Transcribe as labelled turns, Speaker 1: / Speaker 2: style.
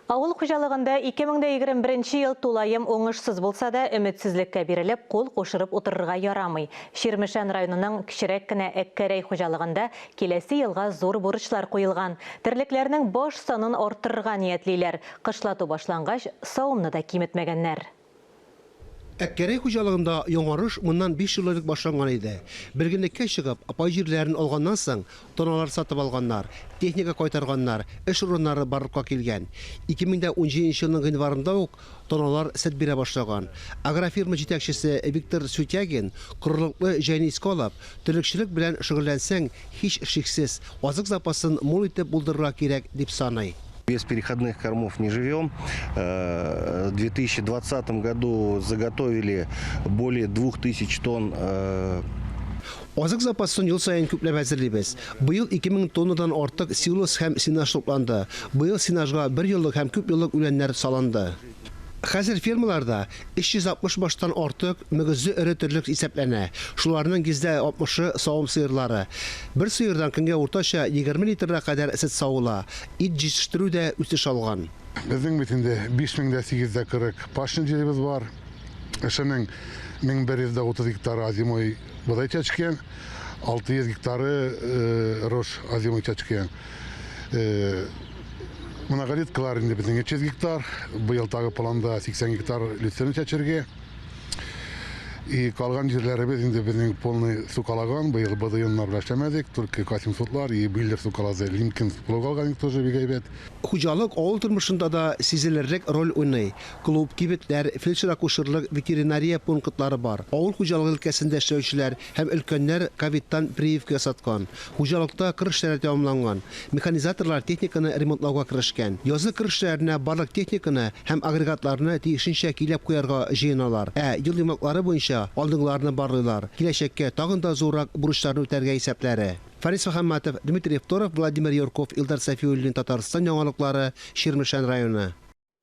Speaker 1: Ауыл хуҗалыгында 2021 ел тулайым оңышсыз булса да, өметсезлеккә бирелеп, кул кушырып утырырга ярамый. Ширмешән районының кичерәк кенә Әккәрәй хуҗалыгында киләсе елга зур бурычлар куелган. Терлекләрнең баш санын арттырырга ниятлиләр. Кышлату башлангач, савымны да киметмәгәннәр.
Speaker 2: Әккәрәй хуҗалыгында яңарыш моннан 5 ел элек башланган иде. Бергенлеккә чыгып, апай җирләрен алганнан соң, тоналар сатып алганнар, техника кайтарганнар, эш урыннары барлыкка килгән. 2017 елның гыйнварында ук тоналар сәт бирә башлаган. Агрофирма җитәкчесе Виктор Сутягин корылыклы җәйне искә алып, төлекчелек белән шөгыльләнсәң, һич шиксез азык запасын мул итеп булдырырга кирәк дип саный.
Speaker 3: Без переходных кормов не живем. В 2020 году заготовили более 2000 тонн.
Speaker 2: Азык запасын ел сайын күпләп әзерлибез. Быел 2000 тоннадан артык силос һәм синаж тупланды. Быел синажга 1 еллык һәм күп еллык үләннәр салынды. Хәзер фермаларда 360 баштан артык мөгезле эре төрлек исәпләнә. Шуларның гиздә 60-ы савым сыерлары. Бер сыердан көнгә уртача 20 литрга кадәр сөт савыла. Ит җитештерү дә үсеш алган.
Speaker 4: Безнең битендә 5840 пашин җиребез бар. Эшенең 1130 гектар азимой бодай чәчкән, 600 гектары рош азимой чәчкән. Моноголиткалар инде безнең 300 гектар, быел тагы планда 80 гектар люцерна чәчәргә. И калган җирләребез инде безнең полный сукалаган, быел БДНнар белән эшләмәдек, только 800 и Биллер сукалазы, Лимкин сукалаган тоже бигәйбәт.
Speaker 2: Хуҗалык авыл тормышында да сизелерлек роль уйный. Клуб, кибетләр, фельдшер-акушерлык, ветеринария пунктлары бар. Авыл хуҗалыгы өлкәсендә эшләүчеләр һәм өлкәннәр ковидтан прививка ясаткан. Хуҗалыкта кырышлар тәмамланган. Механизаторлар техниканы ремонтлауга киришкән. Язгы кырышларына барлык техниканы һәм агрегатларны тиешенчә килеп куярга җыеналар. Ел йомаклары буенча алдыңларны барлыйлар. Киләчәккә тагын да зуррак бурычларны үтәргә исәпләре. Фарис Мөхәммәтов, Дмитрий Евторов, Владимир Юрков, Илдар Сафиуллин, Татарстан яңалыклары, Ширмешән районы.